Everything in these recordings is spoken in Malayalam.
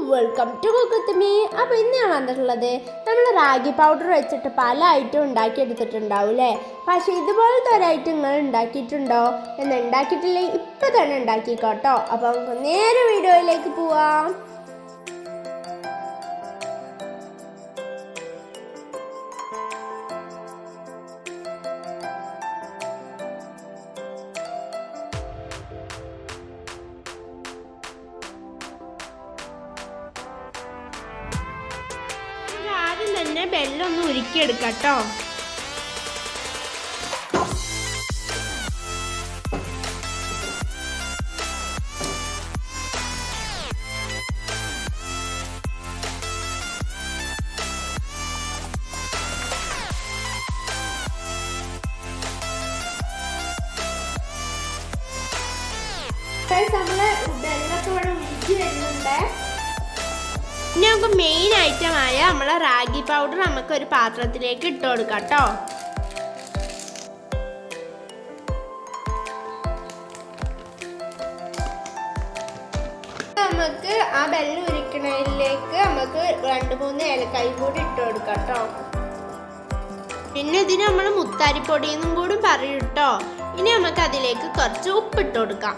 Welcome to കുക്കുത്തുമി. അപ്പോൾ ഇന്ന് ഞാൻ വന്നിട്ടുള്ളത് നമ്മൾ റാഗി പൗഡർ വെച്ചിട്ട് പല ഐറ്റം ഉണ്ടാക്കിയെടുത്തിട്ടുണ്ടാവും അല്ലേ. പക്ഷേ ഇതുപോലത്തെ ഒരു ഐറ്റം നിങ്ങൾ ഉണ്ടാക്കിയിട്ടുണ്ടോ? എന്ന് ഉണ്ടാക്കിയിട്ടില്ലെങ്കിൽ ഇപ്പം തന്നെ ഉണ്ടാക്കിക്കോട്ടോ. അപ്പോൾ നമുക്ക് നേരെ വീഡിയോയിലേക്ക് പോവാം. ആദ്യം തന്നെ വെള്ളം ഒന്ന് ഉരുക്കിയെടുക്കാം കേട്ടോ. നമ്മള് വെള്ളത്തോടെ ഉരുക്കി വരുന്നുണ്ട്. ഇനി നമുക്ക് മെയിൻ ഐറ്റമായ നമ്മളെ റാഗി പൗഡർ നമുക്ക് ഒരു പാത്രത്തിലേക്ക് ഇട്ട് കൊടുക്കാം കേട്ടോ. നമുക്ക് ആ വെള്ളം ഉരുക്കണതിലേക്ക് നമുക്ക് 2-3 ഏലക്കായും കൂടി ഇട്ട് കൊടുക്കാം കേട്ടോ. പിന്നെ ഇതിന് നമ്മൾ മുത്താരിപ്പൊടിയെന്നും കൂടി പറയും കേട്ടോ. ഇനി നമുക്ക് അതിലേക്ക് കുറച്ച് ഉപ്പിട്ട് കൊടുക്കാം.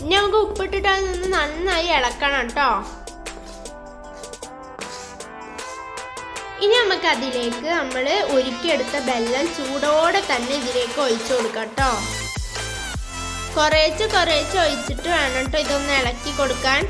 ഇനി നമുക്ക് ഉപ്പിട്ടിട്ട് അതൊന്ന് നന്നായി ഇളക്കണം കേട്ടോ. ഇനി നമുക്ക് അതിലേക്ക് നമ്മൾ ഉരുക്കിയെടുത്ത വെള്ളം ചൂടോടെ തന്നെ ഇതിലേക്ക് ഒഴിച്ചു കൊടുക്കാം കേട്ടോ. കുറേശ്ശെ ഒഴിച്ചിട്ട് വേണം കേട്ടോ ഇതൊന്ന് ഇളക്കി കൊടുക്കാൻ.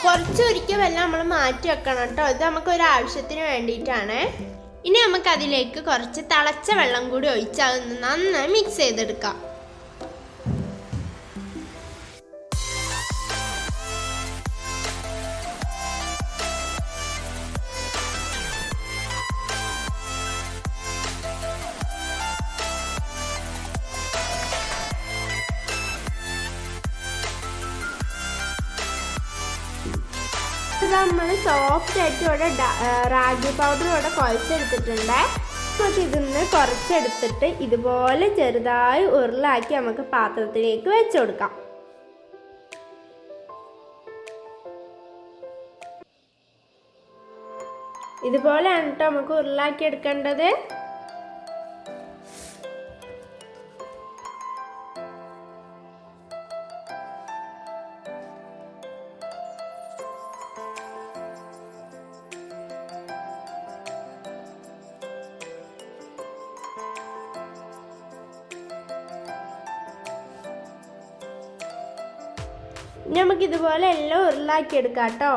കുറച്ച് ഒരിക്കൽ വെള്ളം നമ്മൾ മാറ്റി വെക്കണം കേട്ടോ. ഇത് നമുക്ക് ഒരു ആവശ്യത്തിന് വേണ്ടിയിട്ടാണ്. ഇനി നമുക്ക് അതിലേക്ക് കുറച്ച് തിളച്ച വെള്ളം കൂടി ഒഴിച്ച് അതൊന്ന് നന്നായി മിക്സ് ചെയ്തെടുക്കാം. നമ്മൾ സോഫ്റ്റ് ആയിട്ട് ഇവിടെ റാഗി പൗഡർ ഇവിടെ കുഴച്ചെടുത്തിട്ടുണ്ട്. നമുക്ക് ഇതിന്ന് കുറച്ചെടുത്തിട്ട് ഇതുപോലെ ചെറുതായി ഉരുളാക്കി നമുക്ക് പാത്രത്തിലേക്ക് വെച്ച് കൊടുക്കാം. ഇതുപോലെയാണ് കേട്ടോ നമുക്ക് ഉരുളാക്കി എടുക്കേണ്ടത്. നമുക്ക് ഇതുപോലെ എല്ലാം ഉരുളാക്കി എടുക്കാം കേട്ടോ.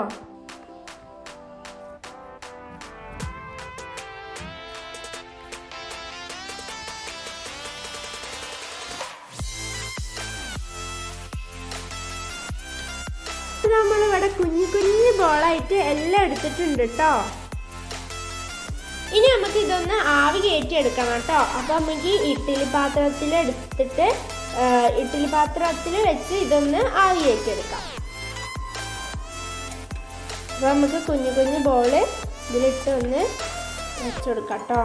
നമ്മളിവിടെ കുഞ്ഞു ബോളായിട്ട് എല്ലാം എടുത്തിട്ടുണ്ട് കേട്ടോ. ഇനി നമുക്ക് ഇതൊന്ന് ആവി കയറ്റി എടുക്കണം കേട്ടോ. അപ്പോൾ നമുക്ക് ഇഡ്ഡലി പാത്രത്തിൽ വെച്ച് ഇതൊന്ന് ആവി കയറ്റിയെടുക്കാം. അപ്പോൾ നമുക്ക് കുഞ്ഞു ബോള് ഇതിലിട്ട് ഒന്ന് വെച്ചെടുക്കാം കേട്ടോ.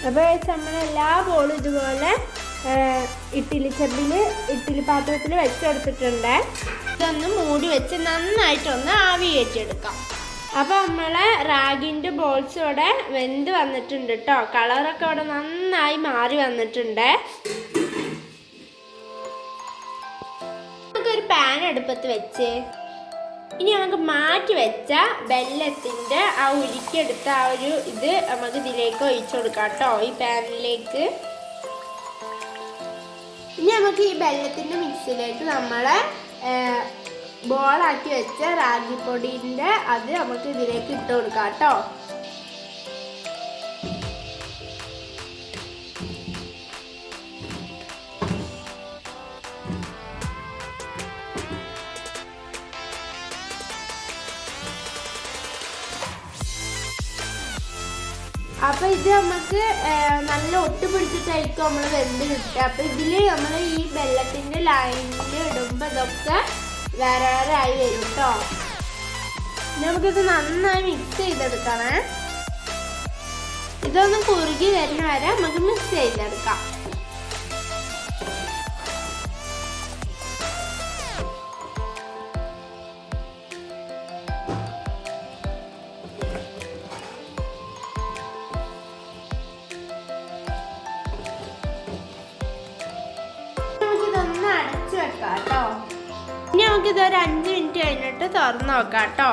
അപ്പോൾ നമ്മളെല്ലാ ബോളും ഇതുപോലെ ഇഡ്ഡലി പാത്രത്തിൽ വെച്ചെടുത്തിട്ടുണ്ട്. ഇതൊന്ന് മൂടി വെച്ച് നന്നായിട്ടൊന്ന് ആവി കയറ്റിയെടുക്കാം. അപ്പോൾ നമ്മളെ റാഗിൻ്റെ ബോൾസ് ഇവിടെ വെന്ത് വന്നിട്ടുണ്ട് കേട്ടോ. കളറൊക്കെ ഇവിടെ നന്നായി മാറി വന്നിട്ടുണ്ട്. നമുക്കൊരു പാൻ അടുപ്പത്ത് വെച്ച് ഇനി നമുക്ക് മാറ്റി വെച്ച വെല്ലത്തിൻ്റെ ആ ഉരുക്കിയെടുത്ത ആ ഒരു ഇത് നമുക്ക് ഇതിലേക്ക് ഒഴിച്ചു കൊടുക്കാം കേട്ടോ, ഈ പാനിലേക്ക്. ഇനി നമുക്ക് ഈ വെല്ലത്തിൻ്റെ മിക്സിലേക്ക് നമ്മളെ ബോളാക്കി വെച്ച റാഗിപ്പൊടിൻ്റെ അത് നമുക്ക് ഇതിലേക്ക് ഇട്ട് കൊടുക്കാം കേട്ടോ. അപ്പോൾ ഇത് നമുക്ക് നല്ല ഒട്ടി പിടിച്ചിട്ടായിരിക്കും നമ്മൾ വെന്ത് കിട്ടുക. അപ്പോൾ ഇതിൽ നമ്മൾ ഈ വെള്ളത്തിൻ്റെ ലൈനിൽ ഇടുമ്പോൾ ഇതൊക്കെ വേറെ വേറെ ആയി വരും കേട്ടോ. നമുക്കിത് നന്നായി മിക്സ് ചെയ്തെടുക്കണേ. ഇതൊന്ന് കുറുകി വരുന്ന വരെ നമുക്ക് മിക്സ് ചെയ്തെടുക്കാം. നമുക്കിതൊന്ന് അടച്ചു വെക്കാം കേട്ടോ. ഇനി നമുക്കിതൊരു 5 മിനിറ്റ് കഴിഞ്ഞിട്ട് തുറന്ന് നോക്കാം കേട്ടോ.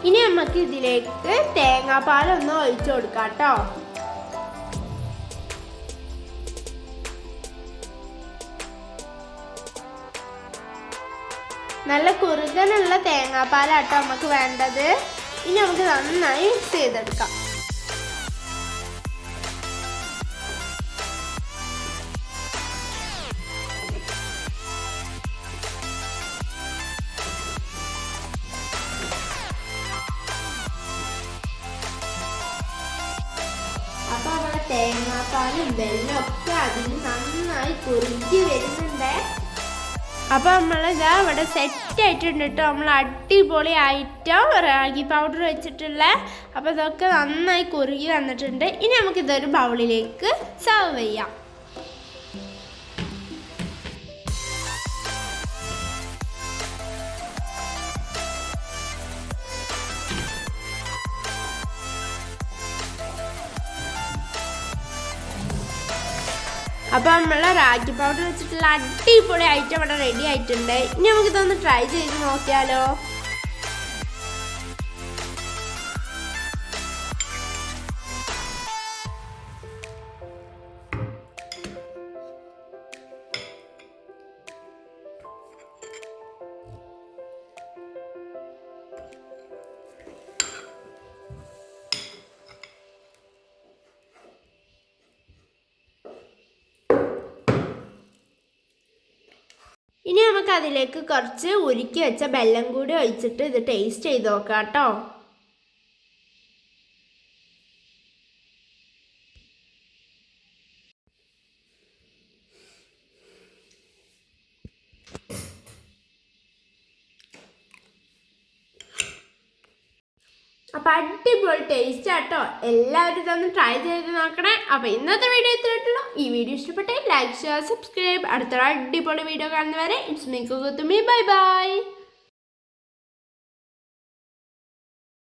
ഇനി നമുക്ക് ഇതിലേക്ക് തേങ്ങാപ്പാലൊന്ന് ഒഴിച്ചു കൊടുക്കാം കേട്ടോ. നല്ല കുറുകനുള്ള തേങ്ങാപ്പാലാട്ടോ നമുക്ക് വേണ്ടത്. ഇനി നമുക്ക് നന്നായി മിക്സ് ചെയ്തെടുക്കാം. അപ്പോൾ നമ്മുടെ തേങ്ങാപ്പാലും വെള്ളമൊക്കെ അതിന് നന്നായി കുറുകി വരുന്നുണ്ട്. അപ്പോൾ നമ്മളിതാ ഇവിടെ സെറ്റ് ആയിട്ടുണ്ട് കേട്ടോ. നമ്മൾ അടിപൊളി ഐറ്റം റാഗി പൗഡർ വെച്ചിട്ടുള്ള. അപ്പോൾ ഇതൊക്കെ നന്നായി കുറുകി വന്നിട്ടുണ്ട്. ഇനി നമുക്കിതൊരു ബൗളിലേക്ക് സെർവ് ചെയ്യാം. അപ്പോൾ നമ്മൾ റാഗി പൗഡർ വെച്ചിട്ടുള്ള അടിപൊളി ഐറ്റം ഇവിടെ റെഡി ആയിട്ടുണ്ട്. ഇനി നമുക്കിതൊന്ന് ട്രൈ ചെയ്ത് നോക്കിയാലോ. ഇനി നമുക്ക് അതിലേക്ക് കുറച്ച് ഉരുക്കി വെച്ച വെള്ളം കൂടി ഒഴിച്ചിട്ട് ഇത് ടേസ്റ്റ് ചെയ്ത് നോക്കാം കേട്ടോ. അപ്പോൾ അടിപൊളി ടേസ്റ്റ് ആട്ടോ. എല്ലാവരും ഇതൊന്ന് ട്രൈ ചെയ്ത് നോക്കണേ. അപ്പോൾ ഇന്നത്തെ വീഡിയോ ഇത്രയിട്ടുള്ളൂ. ഈ വീഡിയോ ഇഷ്ടപ്പെട്ടേ ലൈക്ക് ഷെയർ സബ്സ്ക്രൈബ്. അടുത്തൊരു അടിപൊളി വീഡിയോ കാണുന്നവരെ it's me Kukkuthummi. Bye by.